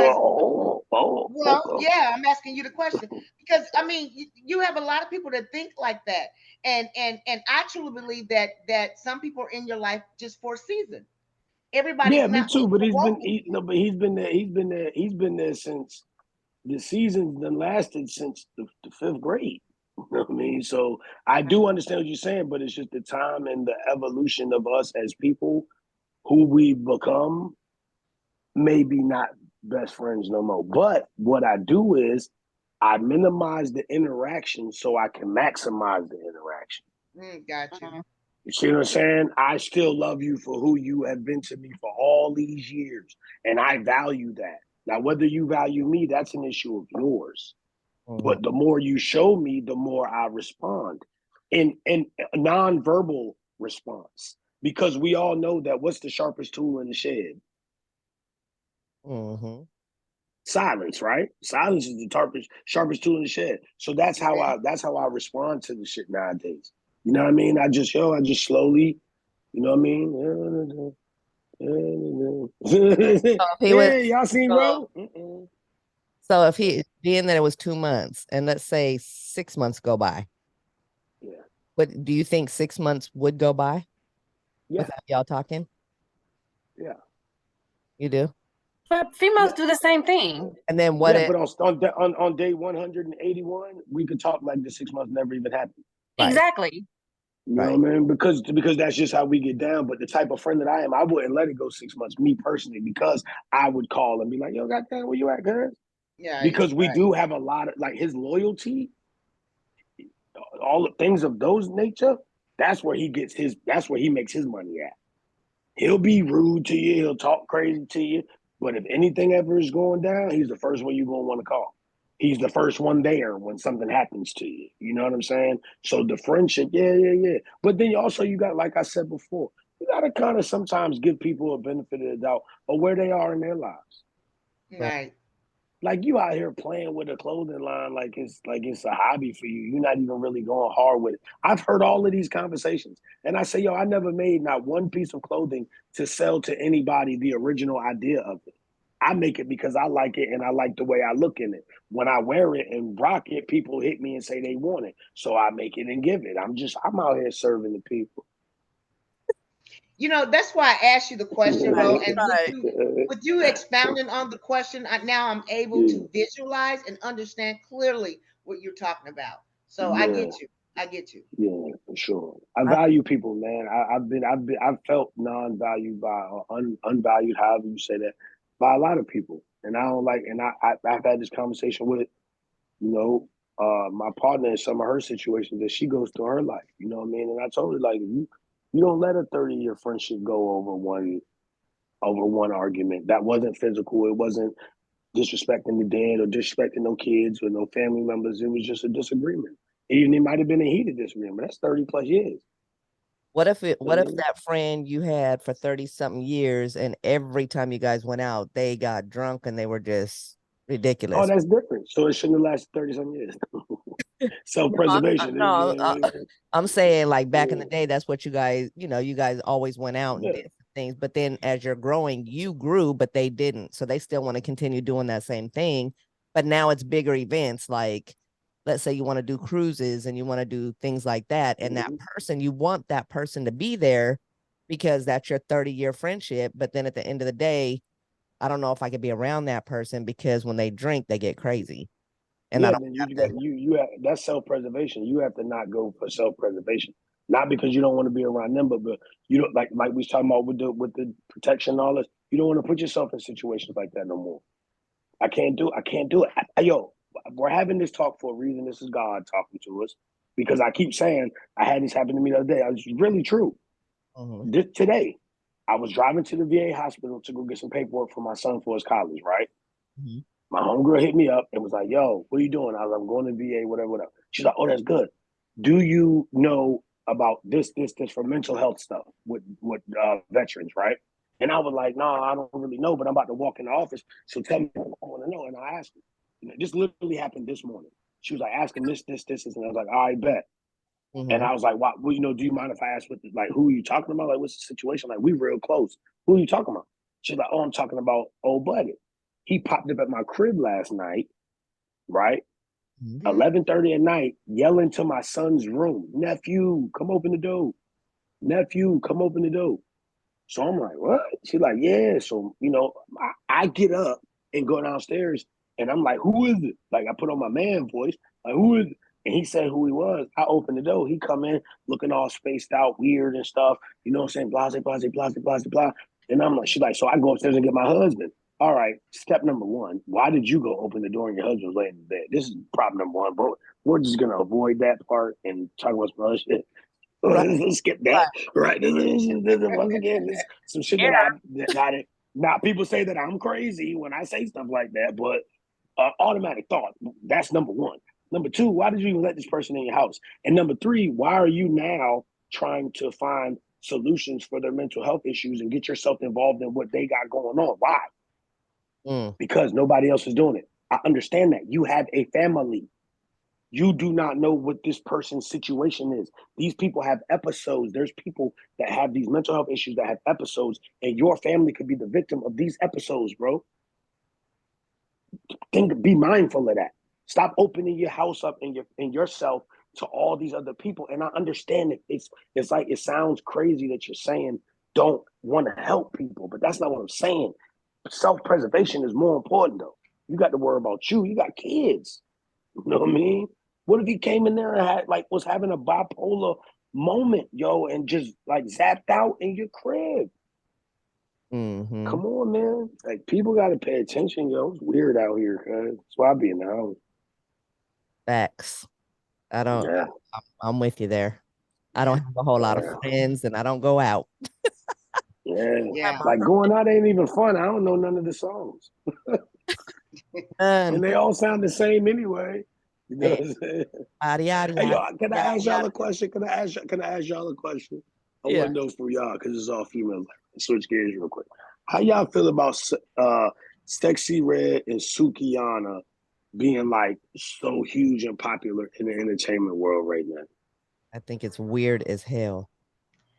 I'm asking you the question, because I mean, you have a lot of people that think like that, and I truly believe that some people are in your life just for a season. Everybody's me not too. But he's been He's been there since the season that lasted since the fifth grade. You know what I mean? So I do understand what you're saying, but it's just the time and the evolution of us as people, who we become, maybe not best friends no more. But what I do is I minimize the interaction so I can maximize the interaction. Got you. You see what I'm saying? I still love you for who you have been to me for all these years, and I value that. Now, whether you value me, that's an issue of yours. But the more you show me, the more I respond in nonverbal response, because we all know that what's the sharpest tool in the shed? Silence, right? Silence is the sharpest tool in the shed. So that's how I respond to the shit nowadays. You know what I mean? I just slowly, you know what I mean? Hey, y'all seen Ro? So if he, being that it was 2 months, and let's say 6 months go by, but do you think 6 months would go by without y'all talking? Yeah. You do? But females do the same thing. And then what? But on day 181, we could talk like the 6 months never even happened. Right. Exactly. You know what I mean? Because that's just how we get down. But the type of friend that I am, I wouldn't let it go 6 months, me personally, because I would call and be like, yo, goddamn, where you at, guys? Yeah. Because we do have a lot of, like, his loyalty, all the things of those nature, that's where he makes his money at. He'll be rude to you, he'll talk crazy to you, but if anything ever is going down, he's the first one you're going to want to call. He's the first one there when something happens to you. You know what I'm saying? So the friendship, yeah. But then you got, like I said before, you got to kind of sometimes give people a benefit of the doubt of where they are in their lives. Right. Like, you out here playing with a clothing line like it's a hobby for you. You're not even really going hard with it. I've heard all of these conversations, and I say, yo, I never made not one piece of clothing to sell to anybody the original idea of it. I make it because I like it and I like the way I look in it. When I wear it and rock it, people hit me and say they want it, so I make it and give it. I'm out here serving the people. That's why I asked you the question, Ro, and with you expounding on the question, now I'm able to visualize and understand clearly what you're talking about. So I get you. Yeah, for sure. I value people, man. I've felt non-valued by, or unvalued, however you say that, by a lot of people, and I don't like. And I've had this conversation with, my partner in some of her situations that she goes through her life. You know what I mean? And I told her, like, you don't let a 30-year friendship go over one argument that wasn't physical. It wasn't disrespecting the dead or disrespecting no kids or no family members. It was just a disagreement. Even it might have been a heated disagreement. That's 30 plus years. What if that friend you had for 30 something years, and every time you guys went out, they got drunk and they were just ridiculous? Oh, that's different. So it shouldn't have lasted 30 something years. Self-preservation. I'm saying, like, back in the day, that's what you guys always went out and did things. But then as you're growing, you grew, but they didn't. So they still want to continue doing that same thing. But now it's bigger events, like, let's say you want to do cruises and you want to do things like that. And that person, you want that person to be there because that's your 30-year friendship. But then at the end of the day, I don't know if I could be around that person, because when they drink, they get crazy. And then you have that's self-preservation. You have to not go for self-preservation. Not because you don't want to be around them, but you don't like we was talking about with the protection and all this. You don't want to put yourself in situations like that no more. I can't do it. Yo, we're having this talk for a reason. This is God talking to us because I keep saying I had this happen to me the other day. It's really true. Today, I was driving to the VA hospital to go get some paperwork for my son for his college, right? My homegirl hit me up and was like, yo, what are you doing? I was like, I'm going to VA, whatever. She's like, oh, that's good. Do you know about this for mental health stuff with veterans, right? And I was like, no, I don't really know, but I'm about to walk in the office. So tell me what I want to know. And I asked her. This literally happened this morning. She was like, ask him this. And I was like, I bet. And I was like, wow, well, do you mind if I ask who are you talking about? Like, what's the situation? Like, we real close. Who are you talking about? She's like, oh, I'm talking about old buddy. He popped up at my crib last night, right? 11:30 at night, yelling to my son's room, nephew, come open the door. Nephew, come open the door. So I'm like, what? She's like, yeah. So, I get up and go downstairs and I'm like, who is it? Like, I put on my man voice, like, who is it? And he said who he was. I opened the door. He come in looking all spaced out, weird and stuff. You know what I'm saying? Blase, blase, blase, blase, blase. And I'm like, she's like, so I go upstairs and get my husband. All right, step number one. Why did you go open the door and your husband's laying in bed? This is problem number one, bro. We're just going to avoid that part and talk about some other shit. Let's skip that. Right. Once again, this some shit that now people say that I'm crazy when I say stuff like that, but automatic thought. That's number one. Number two, why did you even let this person in your house? And number three, why are you now trying to find solutions for their mental health issues and get yourself involved in what they got going on? Why? Because nobody else is doing it. I understand that. You have a family. You do not know what this person's situation is. These people have episodes. There's people that have these mental health issues that have episodes, and your family could be the victim of these episodes, bro. Be mindful of that. Stop opening your house up and yourself to all these other people. And I understand that it's like it sounds crazy that you're saying don't want to help people, but that's not what I'm saying. Self-preservation is more important, though. You got to worry about you. You got kids. You know what I mean? What if he came in there and was having a bipolar moment, yo, and just zapped out in your crib? Come on, man. Like, people got to pay attention, yo. It's weird out here, cuz. That's why I be in the house. Facts. I'm with you there. I don't have a whole lot of friends and I don't go out. Yeah. Like, going out ain't even fun. I don't know none of the songs. And they all sound the same anyway. You know what I'm saying? Hey, y'all, can I ask y'all a question? Can I ask y'all a question? I want to know from y'all, because it's all females. Switch gears real quick. How y'all feel about Sexy Red and Sukihana being so huge and popular in the entertainment world right now? I think it's weird as hell.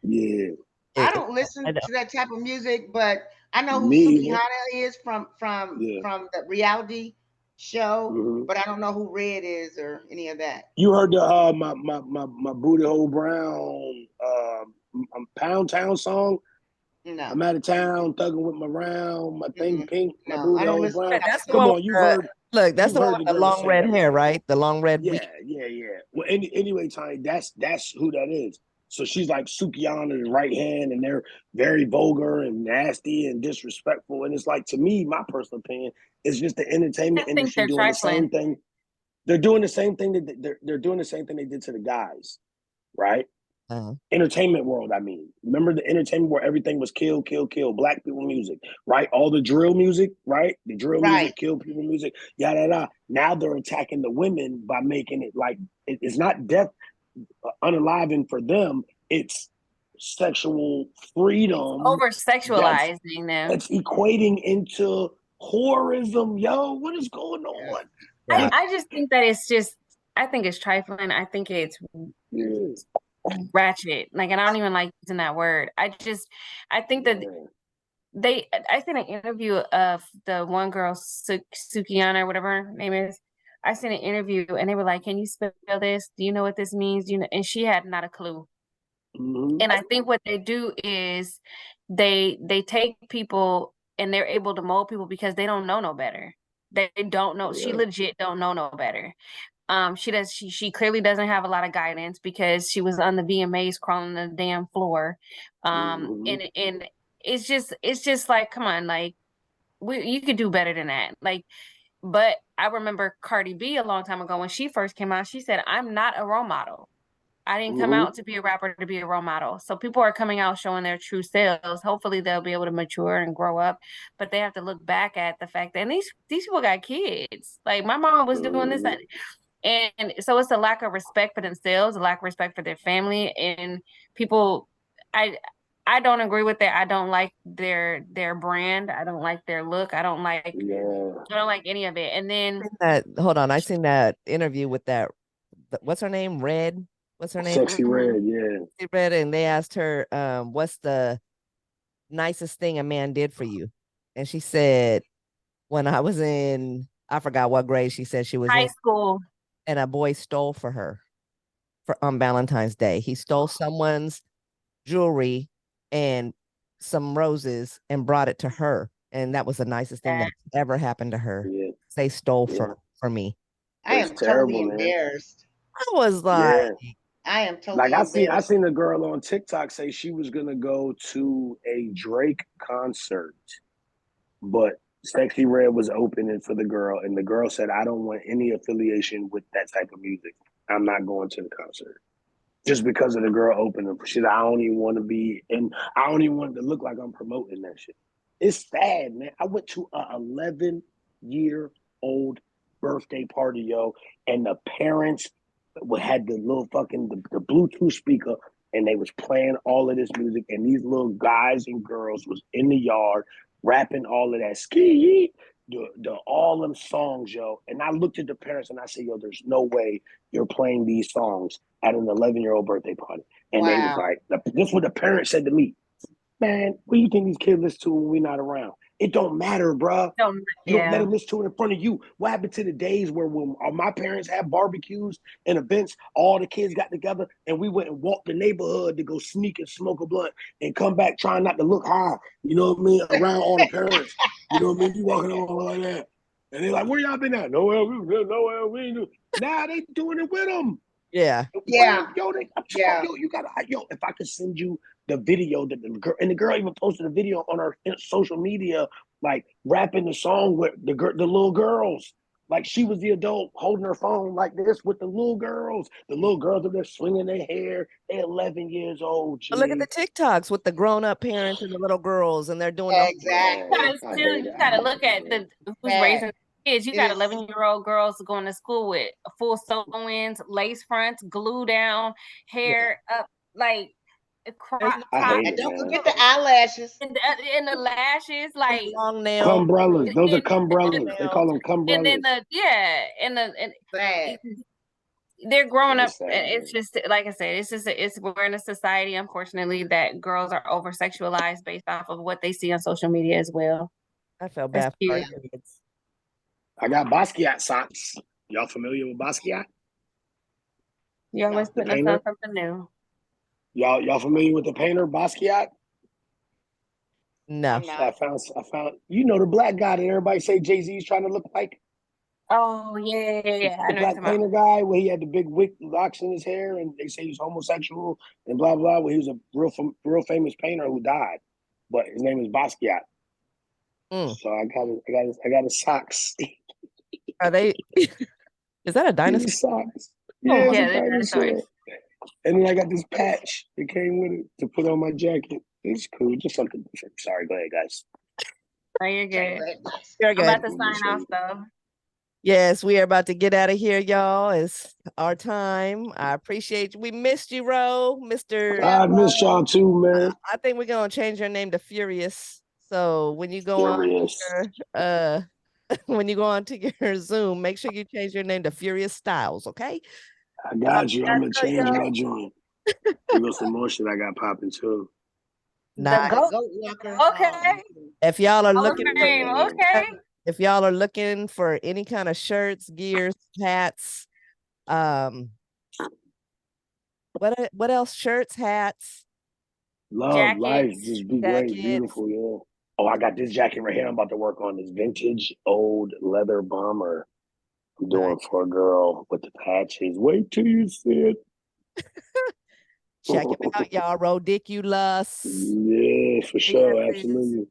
Yeah. I don't listen to that type of music, but I know who Sukihana is from the reality show, but I don't know who Red is or any of that. You heard the my booty hole brown Pound Town song? No. I'm out of town, thugging with my round, my thing pink, my booty hole brown. Come on, you've heard. Look, that's the one with the long red hair, right? The long red. Yeah. Well, anyway, Tiny, that's who that is. So she's like Sukihana's right hand, and they're very vulgar and nasty and disrespectful. And it's like, to me, my personal opinion, it's just the entertainment industry doing the same thing. They're doing the same thing they're doing the same thing they did to the guys, right? Entertainment world, I mean. Remember the entertainment where everything was kill, kill, kill, black people music, right? All the drill music, right? The drill music, kill people music, yada, yada. Now they're attacking the women by making it like, it's not death unaliving for them, it's sexual freedom. Over-sexualizing them. It's equating into whorism. Yo, what is going on? I just think that I think it's trifling. I think it's ratchet. Like, and I don't even like using that word. I think that I seen an interview of the one girl, Sukihana, or whatever her name is. I seen an interview and they were like, can you spell this? Do you know what this means? Do you know? And she had not a clue. And I think what they do is they take people and they're able to mold people because they don't know no better. They don't know. She legit don't know no better. She clearly doesn't have a lot of guidance because she was on the VMAs crawling the damn floor. And it's just like, come on, like you could do better than that. Like, but I remember Cardi B a long time ago when she first came out, she said, I'm not a role model. I didn't come out to be a rapper to be a role model. So people are coming out showing their true selves. Hopefully they'll be able to mature and grow up, but they have to look back at the fact that and these people got kids. Like my mom was doing this, and so it's a lack of respect for themselves, a lack of respect for their family, and people. I don't agree with that. I don't like their brand. I don't like their look. I don't like any of it. And then hold on, I seen that interview with that. What's her name? Red. What's her name? Sexy Red. Yeah. Sexy Red, and they asked her, "What's the nicest thing a man did for you?" And she said, "When I was in, I forgot what grade." She said she was high in school, and a boy stole for her on Valentine's Day. He stole someone's jewelry and some roses and brought it to her, and that was the nicest thing that ever happened to her. Yeah. They stole for me. I am totally embarrassed. I was like, I am totally like I seen a girl on TikTok say she was gonna go to a Drake concert, but Sexy Red was opening for the girl, and the girl said, "I don't want any affiliation with that type of music. I'm not going to the concert." Just because of the girl opening. She said, I don't even want to be, and I don't even want it to look like I'm promoting that shit. It's sad, man. I went to a 11-year-old birthday party, yo, and the parents had the little fucking the Bluetooth speaker, and they was playing all of this music, and these little guys and girls was in the yard rapping all of that ski, all them songs, yo. And I looked at the parents and I said, yo, there's no way you're playing these songs at an 11-year-old birthday party. And they was like, this is what the parents said to me. Man, what do you think these kids listen to when we're not around? It don't matter, bro. You don't let them listen to it in front of you. What happened to the days where when my parents had barbecues and events, all the kids got together and we went and walked the neighborhood to go sneak and smoke a blunt and come back trying not to look high, you know what I mean, around all the parents. You know what I mean? You walking around like that. And they're like, where y'all been at? Nowhere, we ain't do. Now they doing it with them. Yeah. Yeah. Yo, you gotta, if I could send you the video that the girl even posted a video on her social media, like rapping the song with the little girls. Like she was the adult holding her phone like this with the little girls. The little girls are there swinging their hair. They're 11 years old. G. Look at the TikToks with the grown-up parents and the little girls, and they're doing exactly. You gotta look at who's raising kids. You got 11-year-old girls going to school with full sew-ins, lace fronts, glue down, hair up, like crop top. And don't forget the eyelashes and the lashes, like long nails. Cumbrellas. Those are cumbrellas. They call them cumbrellas. And then they're growing up. It's just like I said. We're in a society, unfortunately, that girls are over sexualized based off of what they see on social media as well. I felt bad for my kids. I got Basquiat socks. Y'all familiar with Basquiat? You always putting us on something new. Y'all familiar with the painter Basquiat? No. I found you know the black guy that everybody say Jay-Z's trying to look like. Oh yeah. The black painter guy where he had the big wig locks in his hair and they say he's homosexual and blah blah. Well, he was a real famous painter who died, but his name is Basquiat. So I got his socks. Are they? Is that a dinosaur? Socks. Yeah, it's a dinosaur. And then I got this patch that came with it to put on my jacket. It's cool, just something different. Sorry, go ahead, guys. Oh, you're good. You're good. I'm about to sign off, though. Yes, we are about to get out of here, y'all. It's our time. I appreciate you. We missed you, Ro, Mr. I missed y'all too, man. I think we're gonna change your name to Furious. So when you go on when you go on to your Zoom, make sure you change your name to Furious Styles, okay? I got you. I'm gonna change my joint. There goes some more shit I got popping too. Nice. Okay. If y'all are looking if y'all are looking for any kind of shirts, gears, hats, what else? Shirts, hats, love, jackets, life, just be great, beautiful, yeah. Oh, I got this jacket right here. I'm about to work on this vintage old leather bomber. I'm doing for a girl with the patches. Wait till you see it. Check him out, y'all. Ridiculous. Yeah, for sure. Absolutely.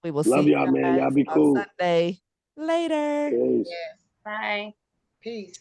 We will Love see y'all, you man. Y'all guys be on cool. Sunday. Later. Peace. Yes. Bye. Peace.